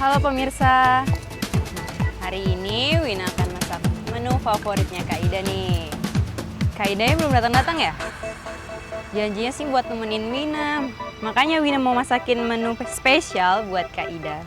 Halo pemirsa, hari ini Wina akan masak menu favoritnya Kak Ida nih. Kak Ida belum datang-datang ya? Janjinya sih buat nemenin Wina, makanya Wina mau masakin menu spesial buat Kak Ida.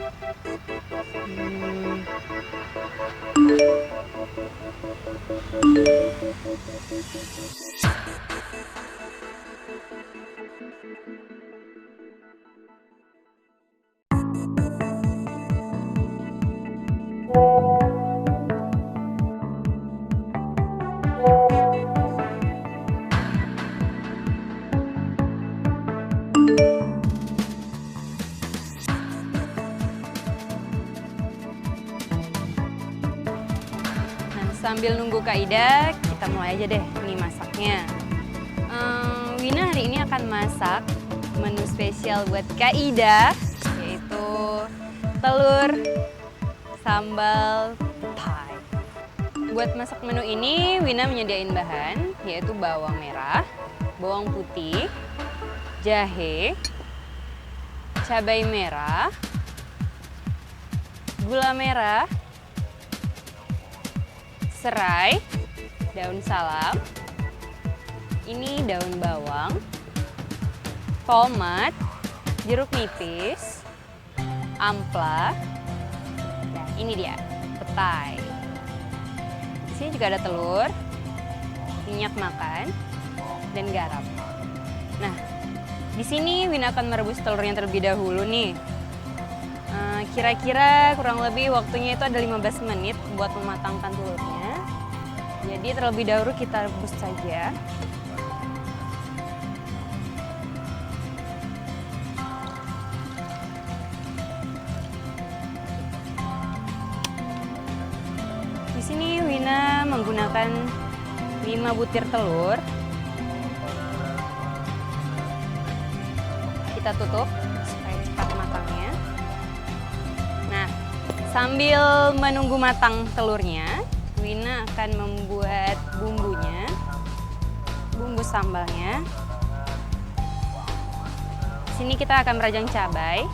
Sambil nunggu Kak Ida, kita mulai aja deh nih masaknya. Wina hari ini akan masak menu spesial buat Kak Ida, yaitu telur sambal Thai. Buat masak menu ini, Wina menyediain bahan, yaitu bawang merah, bawang putih, jahe, cabai merah, gula merah, serai, daun salam, ini daun bawang, tomat, jeruk nipis, ampla, nah ini dia, petai. Di sini juga ada telur, minyak makan, dan garam. Nah, di sini Wina akan merebus telurnya terlebih dahulu nih. Kira-kira kurang lebih waktunya itu ada 15 menit buat mematangkan telurnya. Jadi terlebih dahulu kita rebus saja. Di sini Wina menggunakan 5 butir telur. Kita tutup supaya cepat matangnya. Nah, sambil menunggu matang telurnya, Wina akan membuat bumbunya, bumbu sambalnya. Di sini kita akan merajang cabai.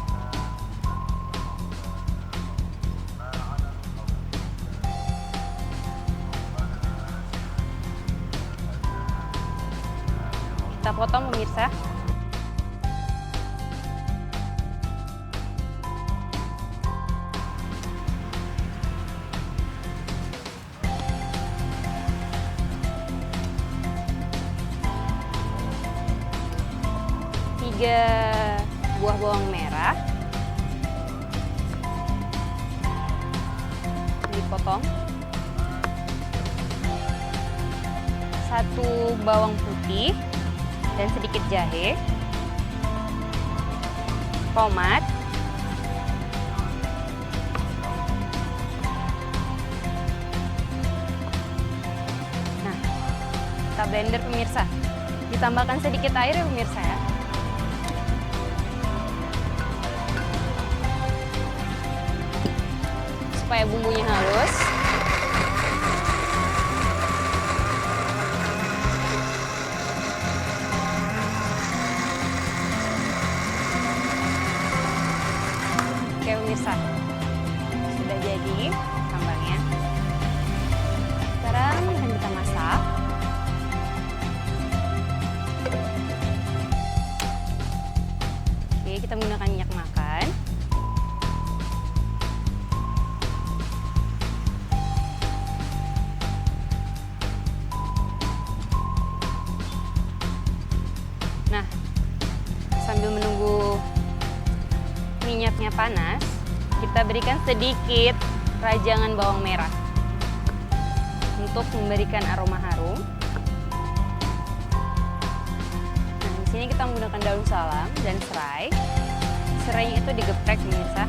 Kita potong pemirsa. Tiga buah bawang merah dipotong, 1 bawang putih dan sedikit jahe, tomat, nah kita blender pemirsa, ditambahkan sedikit air ya pemirsa ya. Supaya bumbunya halus. Oke pemirsa, sudah jadi sambalnya. Sekarang akan kita masak. Oke, kita menggunakan minyak makan. Nah, sambil menunggu minyaknya panas, kita berikan sedikit rajangan bawang merah untuk memberikan aroma harum. Nah, di sini kita menggunakan daun salam dan serai. Serainya itu digeprek pemirsa.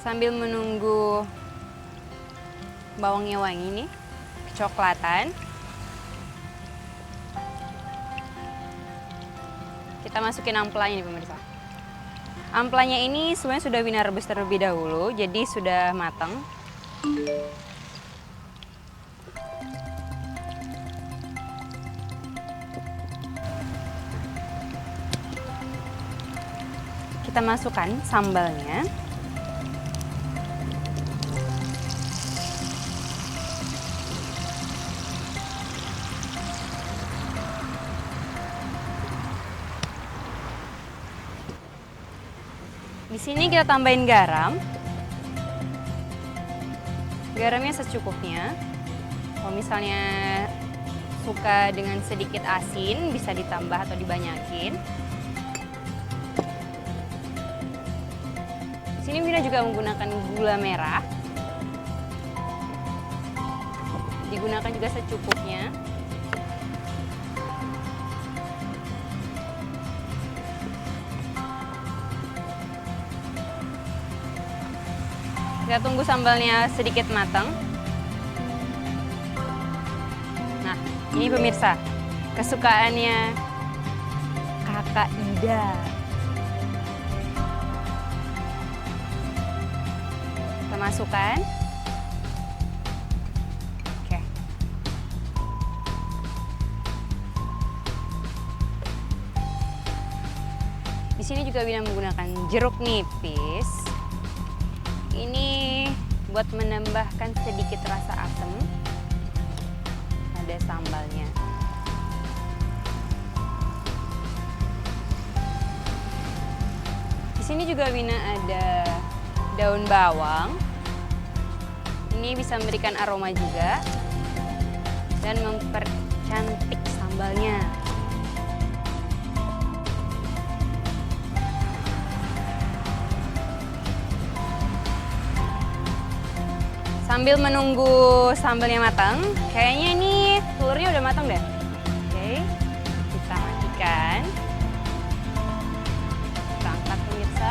Sambil menunggu bawangnya wangi nih, kecoklatan, Kita masukin amplanya nih pemirsa. Amplanya ini sebenarnya sudah Wina rebus terlebih dahulu, jadi sudah matang. Kita masukkan sambalnya. Di sini kita tambahin garam. Garamnya secukupnya. Kalau misalnya suka dengan sedikit asin, bisa ditambah atau dibanyakin. Di sini Wina juga menggunakan gula merah. Digunakan juga secukupnya. Kita tunggu sambalnya sedikit matang. Nah, ini pemirsa, kesukaannya Kakak Ida. Kita masukkan. Oke. Di sini juga Wina menggunakan jeruk nipis. Ini buat menambahkan sedikit rasa asam. Ada sambalnya. Di sini juga Wina ada daun bawang. Ini bisa memberikan aroma juga dan mempercantik sambalnya. Sambil menunggu sambalnya matang, kayaknya ini telurnya udah matang deh. Oke, kita matikan. Kita angkat pemirsa.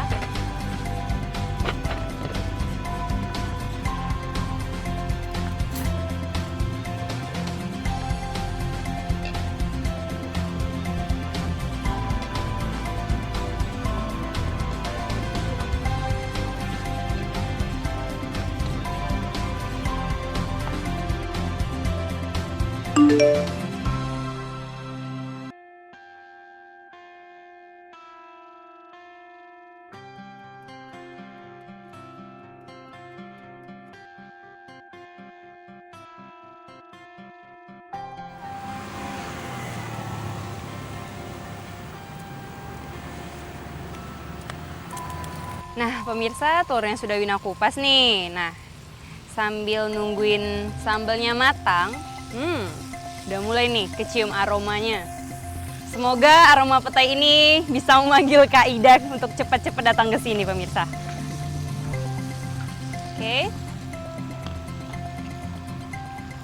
Nah pemirsa, telurnya sudah Wina kupas nih. Nah sambil nungguin sambalnya matang, udah mulai nih kecium aromanya. Semoga aroma petai ini bisa memanggil Kak Ida untuk cepat-cepat datang ke sini pemirsa. Oke.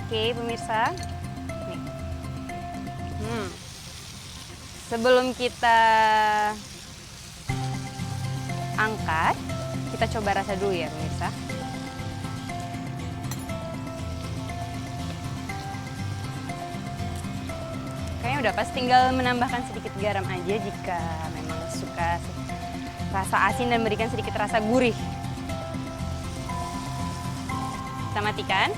Oke pemirsa. Nih. Sebelum kita angkat, kita coba rasa dulu ya pemirsa. Kayaknya udah pas, tinggal menambahkan sedikit garam aja jika memang suka rasa asin dan memberikan sedikit rasa gurih. Kita matikan.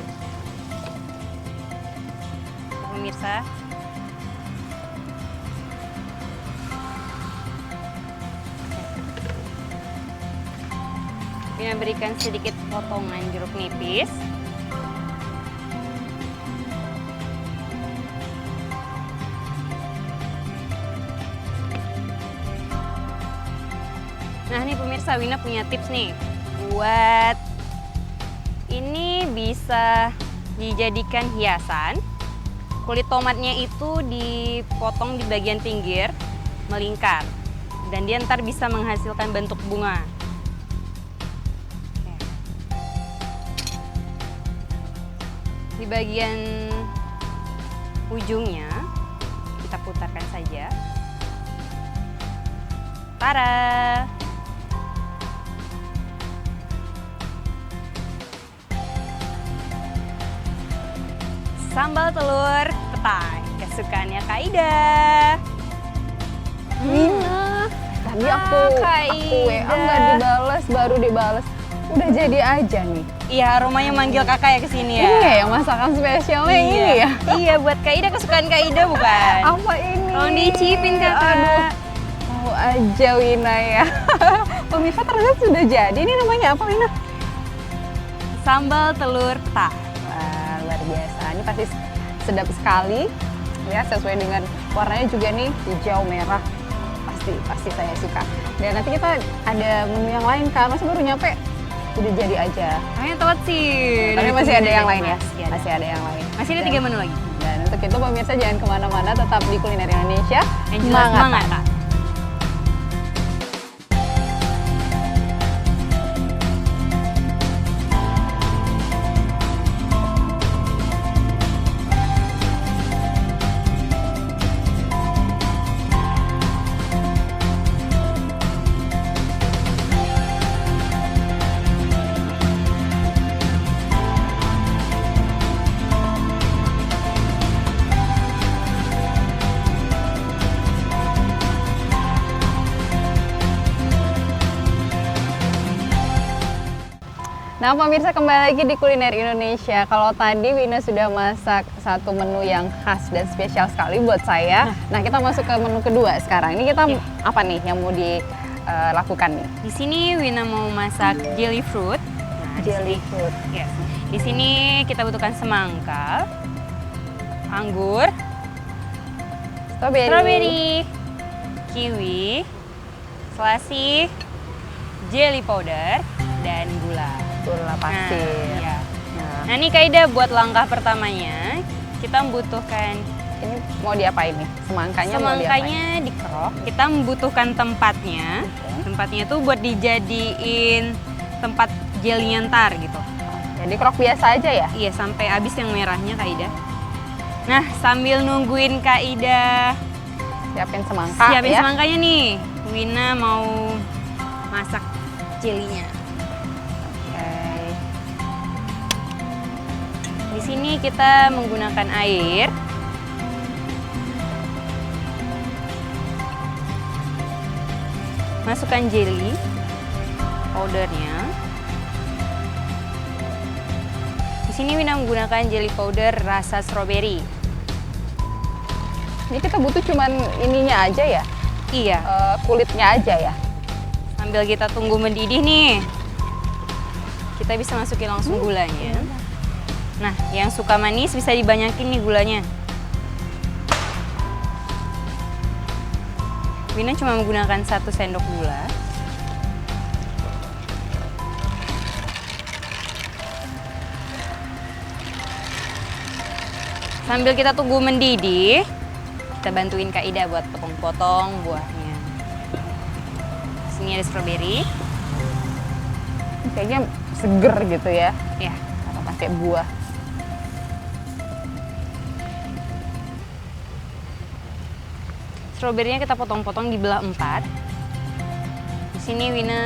Pemirsa. Ini berikan sedikit potongan jeruk nipis. Nah nih pemirsa, Wina punya tips nih buat ini bisa dijadikan hiasan. Kulit tomatnya itu dipotong di bagian pinggir melingkar dan dia ntar bisa menghasilkan bentuk bunga. Di bagian ujungnya kita putarkan saja. Tada! Sambal telur petai kesukaannya Kak Ida. Wina, Tadi aku WA nggak dibales, baru dibales. Udah jadi aja nih. Iya, aromanya manggil kakak ya ke sini ya. Iya, yang masakan spesialnya ini ya. Iya, buat Kak Ida, kesukaan Kak Ida bukan? Apa ini? Tolong dicipin kakak. Aduh, tahu aja Wina ya. Pemirsa ternyata sudah jadi. Ini namanya apa Wina? Sambal telur tah. Wah, luar biasa. Ini pasti sedap sekali. Ya, sesuai dengan warnanya juga nih hijau merah. Pasti saya suka. Dan nanti kita ada menu yang lain kan. Masih baru nyampe. Udah jadi aja. Kayaknya telat sih. Tapi masih ada yang lain ya? Masih ada yang lain. Masih ada 3 menu lagi. Dan untuk itu pemirsa jangan kemana-mana, tetap di Kuliner Indonesia. Yang jelas semangat, Kak. Nah pemirsa, kembali lagi di Kuliner Indonesia. Kalau tadi Wina sudah masak satu menu yang khas dan spesial sekali buat saya. Nah kita masuk ke menu kedua sekarang. Ini kita apa nih yang mau dilakukan nih? Di sini Wina mau masak jelly fruit. Nah, Jelly fruit. Yes. Di sini kita butuhkan semangka, anggur, strawberry, kiwi, selasih, jelly powder, dan gula. Gula pasir. Nah, iya. Nah ini Kak Ida, buat langkah pertamanya kita membutuhkan, ini mau diapain nih? Semangkanya dikerok. Kita membutuhkan tempatnya. Tempatnya tuh buat dijadiin tempat jelinya ntar gitu. Jadi kerok biasa aja ya? Iya, sampai habis yang merahnya Kak Ida. Nah, sambil nungguin Kak Ida siapin semangka siapin ya? semangkanya nih, Wina mau masak jelinya. Di sini kita menggunakan air. Masukkan jelly powdernya. Di sini Wina menggunakan jelly powder rasa strawberry. Ini kita butuh cuman ininya aja ya? Iya. Kulitnya aja ya? Sambil kita tunggu mendidih nih, kita bisa masukin langsung gulanya. Nah, yang suka manis bisa dibanyakin nih gulanya. Wina cuma menggunakan 1 sendok gula. Sambil kita tunggu mendidih, kita bantuin Kak Ida buat potong-potong buahnya. Sini ada strawberry. Kayaknya seger gitu ya? Ya. Karena pakai buah. Strawberry-nya kita potong-potong dibelah 4. Di sini Wina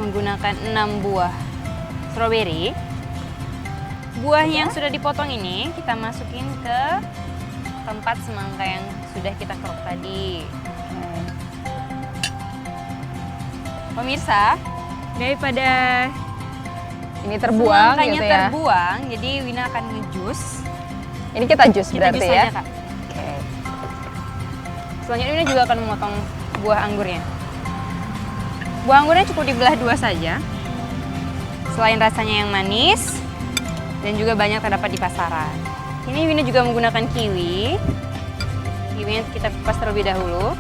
menggunakan 6 buah strawberry. Buahnya yang sudah dipotong ini kita masukin ke tempat semangka yang sudah kita kerok tadi. Pemirsa, daripada ini terbuang gitu ya? terbuang, jadi Wina akan ngejus. Ini kita jus berarti jus ya? aja, Kak. Selanjutnya Wina juga akan memotong buah anggurnya. Buah anggurnya cukup dibelah 2 saja. Selain rasanya yang manis dan juga banyak terdapat di pasaran. Ini Wina juga menggunakan kiwi. Kiwinya kita kupas terlebih dahulu.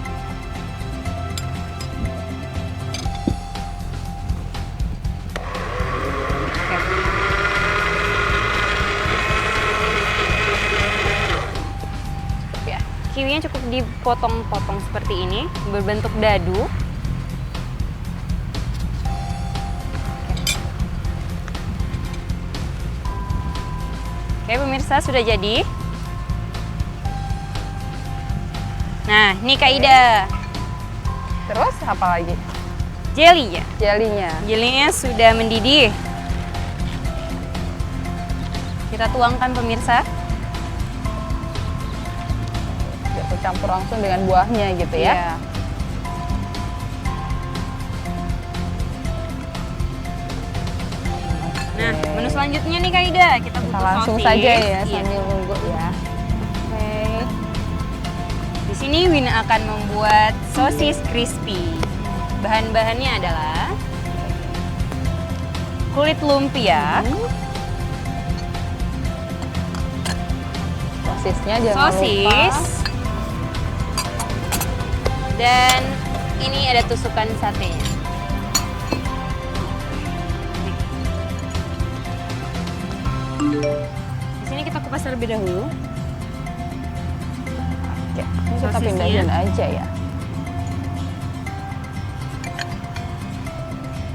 Kiwinya cukup dipotong-potong seperti ini, berbentuk dadu. Oke pemirsa, sudah jadi. Nah, ini Kak Ida. Terus apa lagi? Jelinya. Jelinya sudah mendidih. Kita tuangkan pemirsa. Campur langsung dengan buahnya gitu ya? Iya. Nah, menu selanjutnya nih Kak Ida, kita Kita butuh langsung sosis. saja ya Iya. sambil nunggu ya. Oke. Di sini Wina akan membuat sosis crispy. Bahan-bahannya adalah kulit lumpia, Sosisnya jangan sosis, dan ini ada tusukan satenya. Di sini kita kupas terlebih dahulu. Oke, ini kita Sosisnya. pindahin aja ya.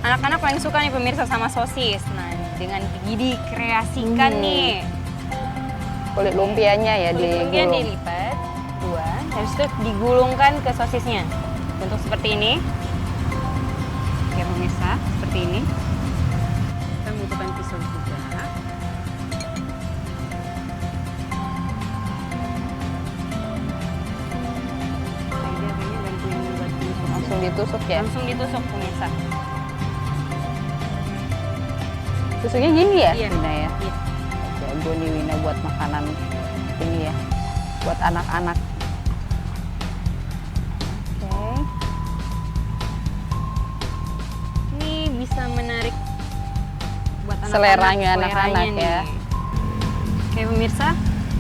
Anak-anak paling suka nih pemirsa sama sosis. Nah, dengan gigi dikreasikan nih. Kulit lumpianya ya Kulit lumpia digulung. dilipat dua, habis itu digulungkan ke sosisnya. Bentuk seperti ini. Oke pemirsa, seperti ini. Kita membutuhkan pisau juga. Kayaknya bantuin buat tusuk. Langsung ditusuk ya. Langsung ditusuk pemirsa. Tusuknya gini ya, Iya. Wina ya. Iya. Jago nih Wina buat makanan ini ya, buat anak-anak. Oke. Ini bisa menarik buat anak-anak, Seleranya anak-anak nih. ya. Oke pemirsa,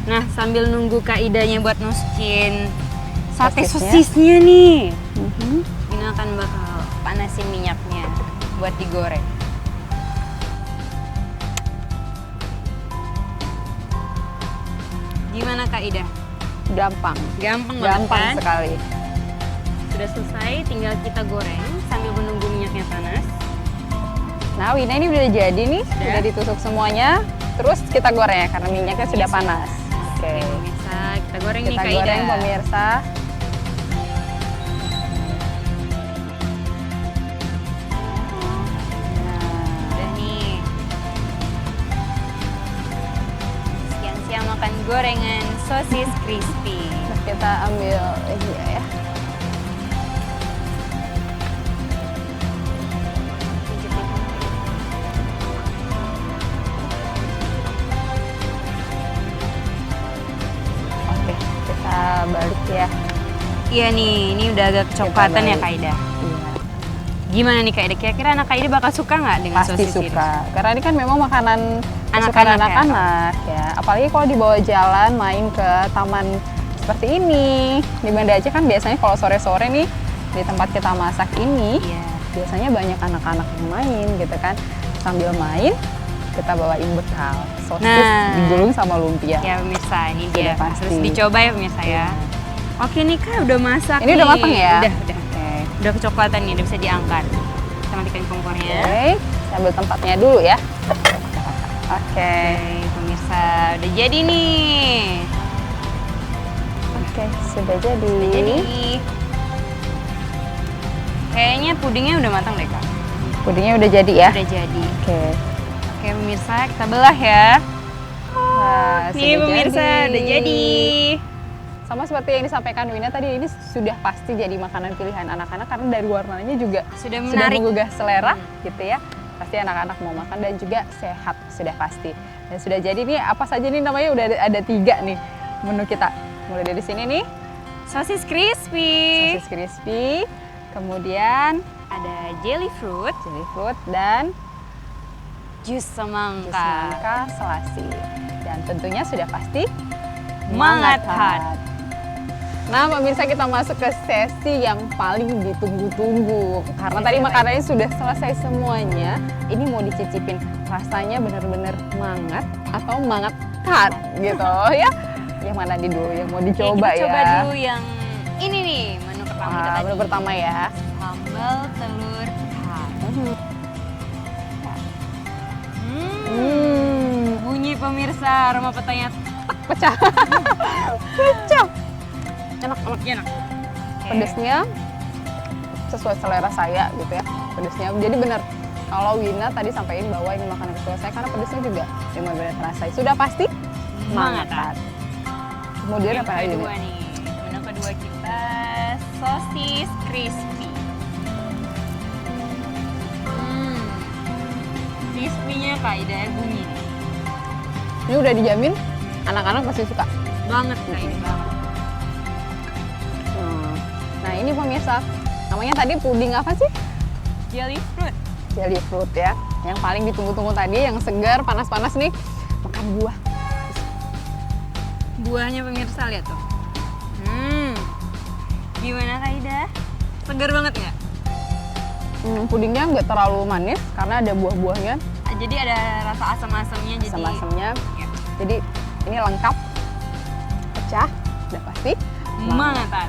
nah sambil nunggu Kak Idanya buat nusukin sate Sosisnya. sosisnya nih, Mhm. ini akan bakal panasin minyaknya buat digoreng. Gimana Kak Ida? Gampang, Gampang banget gampang kan? sekali. Sudah selesai, tinggal kita goreng sambil menunggu minyaknya panas. Nah, Wina ini udah jadi nih, Sudah. udah ditusuk semuanya. Terus kita goreng ya karena minyaknya sudah panas. Oke. Oke pemirsa, kita goreng nih Kita Kak Ida. goreng pemirsa. Nah, Udah nih. Siang-siang makan gorengan sosis crispy. terus kita ambil ini ya. Oke, kita balik ya. Iya nih, ini udah agak kecoklatan ya balik. Kak Ida. Iya. Gimana nih Kak Ida? Kira-kira anak Kak Ida bakal suka nggak dengan Pasti sosis ini? suka. Karena ini kan memang makanan kesukaan Anak-anak ya? anak-anak ya. Apalagi kalau dibawa jalan main ke taman seperti ini. Di Banda Aceh kan biasanya kalau sore-sore nih di tempat kita masak ini Iya. biasanya banyak anak-anak yang main gitu kan. Sambil main kita bawain bekal sosis Nah. digulung sama lumpia. Ya pemirsa, ini Sudah dia. pasti. Harus dicoba ya pemirsa ya. Oke nih Kak, udah masak Ini udah nih. matang ya? Udah. Oke. Udah kecoklatan nih, udah bisa diangkat. Kita matikan kompornya. Oke, saya ambil tempatnya dulu ya. Oke. Oke, pemirsa, udah jadi nih. Oke, sudah jadi. Jadi kayaknya pudingnya udah matang deh Kak. Pudingnya udah jadi ya. Udah jadi. Oke. Oke pemirsa, kita belah ya. Wah, Nih sudah pemirsa, udah jadi. Sama seperti yang disampaikan Wina tadi, ini sudah pasti jadi makanan pilihan anak-anak karena dari warnanya juga Sudah sudah menarik. menggugah selera gitu ya. Pasti anak-anak mau makan dan juga sehat sudah pasti. Dan sudah jadi nih apa saja nih namanya udah ada 3 nih menu kita. Mulai dari sini nih, Sosis crispy. sosis crispy, kemudian Ada jelly fruit, jelly fruit dan jus jus semangka. semangka selasi. Dan tentunya sudah pasti Mangat-hat. Nah, pemirsa kita masuk ke sesi yang paling ditunggu-tunggu. Karena Sesi tadi apa makanannya sudah selesai semuanya. Ini mau dicicipin rasanya benar-benar mangat atau mangat tat gitu ya. Yang mana nih dulu yang mau Oke, dicoba kita ya? coba dulu yang ini nih, menu pertama kita Wah, tadi. menu pertama ya. Sambal telur tat. Bunyi pemirsa, aroma petanya Pecah. Pecah. enak. Oke. Pedesnya sesuai selera saya gitu ya. Pedesnya jadi benar. Kalau Wina tadi sampaikan bahwa ini makanan kesukaan saya karena pedesnya juga benar-benar terasa. Sudah pasti mangat. Kemudian Yang apa lagi kedua nih? nih, menu kedua kita sosis crispy. Crispy-nya Kak Ida ya, bunyi. Ini udah dijamin anak-anak pasti suka. Banget Kak Ida, banget. Nah ini pemirsa, namanya tadi puding apa sih? Jelly fruit. Jelly fruit ya. Yang paling ditunggu-tunggu tadi, yang segar, panas-panas nih. Makan buah. Buahnya pemirsa, lihat tuh. Gimana Kak Ida? Segar banget nggak? Pudingnya nggak terlalu manis karena ada buah-buahnya, Jadi ada rasa asam-asamnya, jadi asam-asamnya. ya, Jadi ini lengkap, pecah, udah pasti. mantap.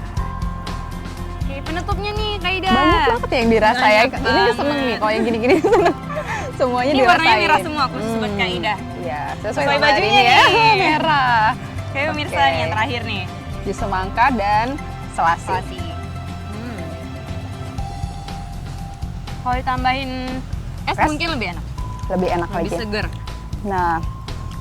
Oke, penutupnya nih Kak Ida. Banyak banget yang dirasa ya. Banyak Ini seneng nih, kalau yang gini-gini seneng. Semuanya Ini dirasain. warnanya merah semua, khusus buat Kak Ida. Iya, sesuai Sesuai sama hari bajunya ini ya, nih. merah. Oke pemirsa, Oke. nih yang terakhir nih. Jus semangka dan selasi. Selasi. Kalau ditambahin es Es? mungkin lebih enak, Lebih enak lebih lagi. seger. Nah,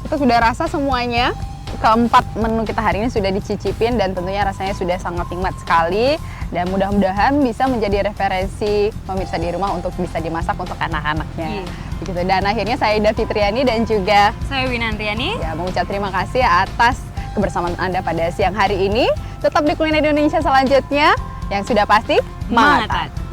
kita sudah rasa semuanya. Keempat menu kita hari ini sudah dicicipin dan tentunya rasanya sudah sangat nikmat sekali. Dan mudah-mudahan bisa menjadi referensi pemirsa di rumah untuk bisa dimasak untuk anak-anaknya. Iya. Begitu. Dan akhirnya saya Ida Fitriani dan juga Saya Wina Andriani. ya mengucap terima kasih atas kebersamaan Anda pada siang hari ini. Tetap di Kuliner Indonesia selanjutnya yang sudah pasti Mangatat. Mangatat.